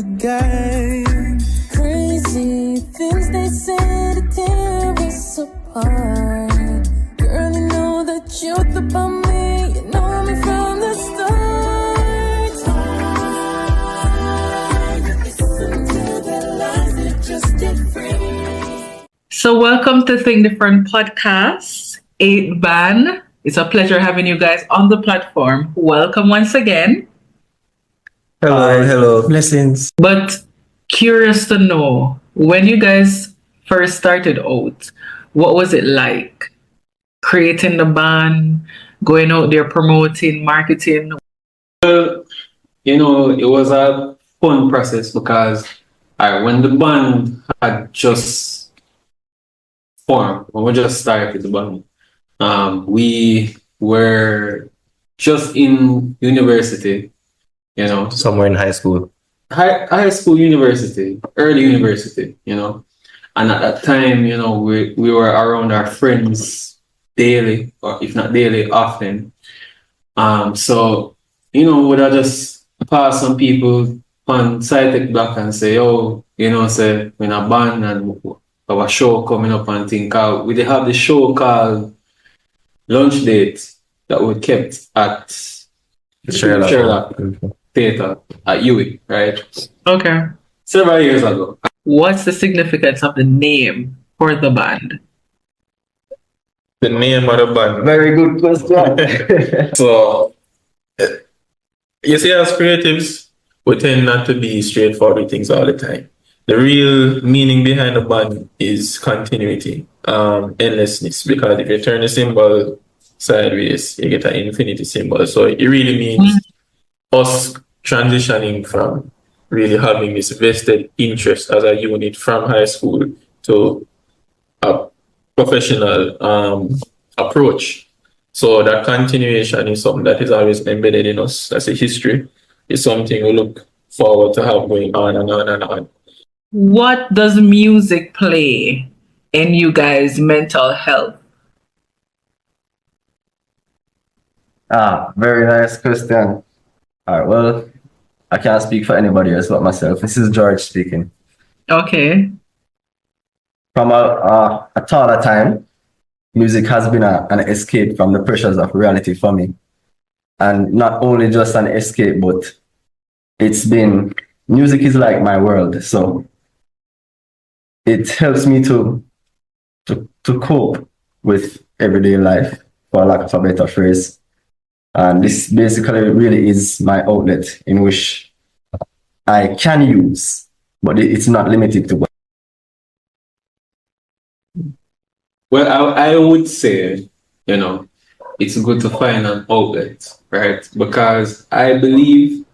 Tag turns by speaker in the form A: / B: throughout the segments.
A: again.
B: Crazy things they say to tear us apart. Girl, you know the truth about me. You know me from the start. Listen to the lies, they're just different.
C: So welcome to Think Different Podcast, 8th Ban. It's a pleasure having you guys on the platform. Welcome once again.
D: Hello, blessings.
C: But curious to know, when you guys first started out, what was it like? Creating the band, going out there promoting, marketing?
D: Well, it was a fun process because when the band had just formed, when we just started the band, we were just in university,
E: Somewhere in high school.
D: high school, university, early university, and at that time, we were around our friends daily, or if not daily, often. So, would I just pass some people on Cytec Black and say, oh, say, we're in a band and have a show coming up and think out. We did have the show called Lunch Date that we kept at Sherlock Theatre at UWI, right?
C: Okay.
D: Several years ago.
C: What's the significance of the name for the band?
E: The name of the band.
F: Very good question.
E: So, you see, as creatives, we tend not to be straightforward with things all the time. The real meaning behind the band is continuity, endlessness. Because if you turn the symbol sideways, you get an infinity symbol. So it really means us transitioning from really having this vested interest as a unit from high school to a professional approach. So that continuation is something that is always embedded in us as a history. It's something we look forward to have going on and on and on.
C: What does music play in you guys' mental health?
F: Very nice question. All right, well, I can't speak for anybody else but myself. This is George speaking.
C: Okay.
F: From a taller time, music has been an escape from the pressures of reality for me. And not only just an escape, but music is like my world. So it helps me to cope with everyday life, for lack of a better phrase. And this basically really is my outlet in which I can use, but it's not limited to.
D: Well, I would say, it's good to find an outlet, right? Because I believe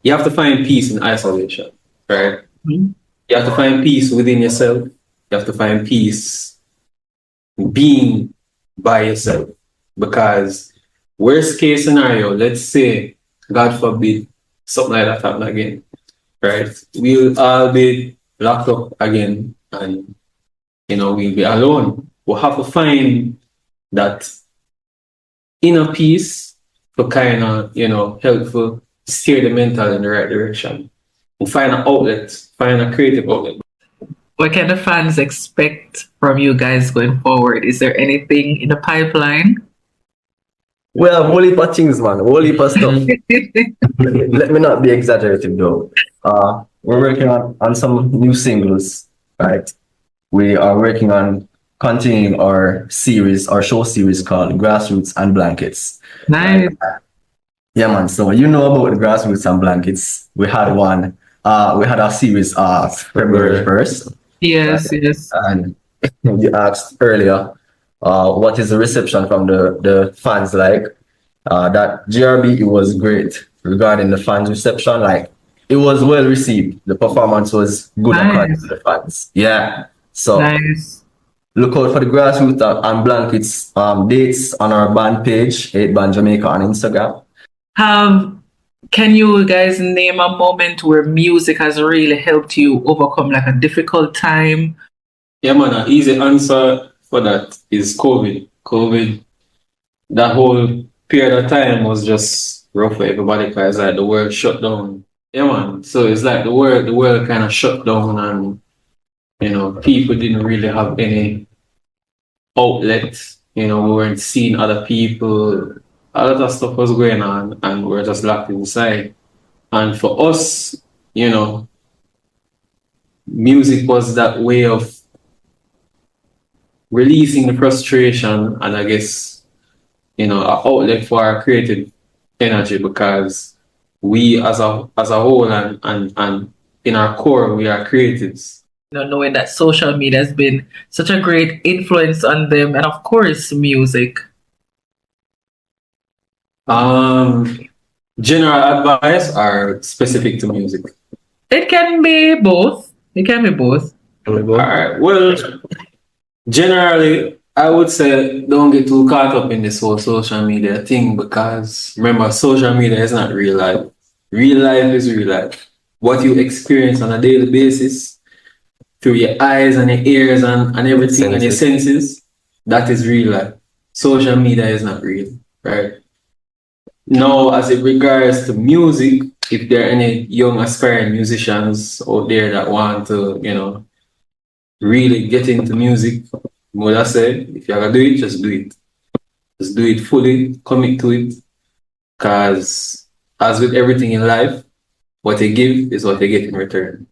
D: you have to find peace in isolation, right?
C: Mm-hmm.
D: You have to find peace within yourself. You have to find peace being by yourself. Because worst case scenario, let's say, God forbid, something like that happen again, right? We'll all be locked up again and, we'll be alone. We'll have to find that inner peace to kind of, helpful steer the mental in the right direction. We'll find an outlet, find a creative outlet.
C: What can the fans expect from you guys going forward? Is there anything in the pipeline?
F: Well, whole heap of things, man. Whole heap of stuff. Let me not be exaggerative, though. We're working on some new singles, right? We are working on continuing our show series called Grassroots and Blankets.
C: Nice.
F: Yeah, man. So you know about the Grassroots and Blankets. We had one. We had a series February 1st.
C: Yes.
F: And you asked earlier, what is the reception from the fans like? That GRB, it was great regarding the fans' reception. Like, it was well received. The performance was good according to the fans. Yeah. So
C: nice.
F: Look out for the Grassroots and Blankets dates on our band page, 8 Band Jamaica on Instagram.
C: Can you guys name a moment where music has really helped you overcome like a difficult time?
D: Yeah, man, an easy answer for that is COVID. COVID, that whole period of time was just rough for everybody because the world shut down. Yeah, man. So it's like the world kind of shut down, and people didn't really have any outlets. We weren't seeing other people. A lot of stuff was going on, and we were just locked inside. And for us, music was that way of releasing the frustration, and I guess, an outlet for our creative energy, because we as a whole and in our core, we are creatives.
C: Knowing that social media has been such a great influence on them, and of course, music.
D: General advice are specific to music.
C: It can be both. It can be both.
D: All right. Well, generally, I would say don't get too caught up in this whole social media thing, because remember, social media is not real life. Real life is real life. What you experience on a daily basis through your eyes and your ears and everything and your senses, that is real life. Social media is not real, right? Now, as it regards to music, if there are any young aspiring musicians out there that want to, really get into music, what I said, if you're gonna do it, just do it. Just do it fully, commit to it. Because as with everything in life, what you give is what you get in return.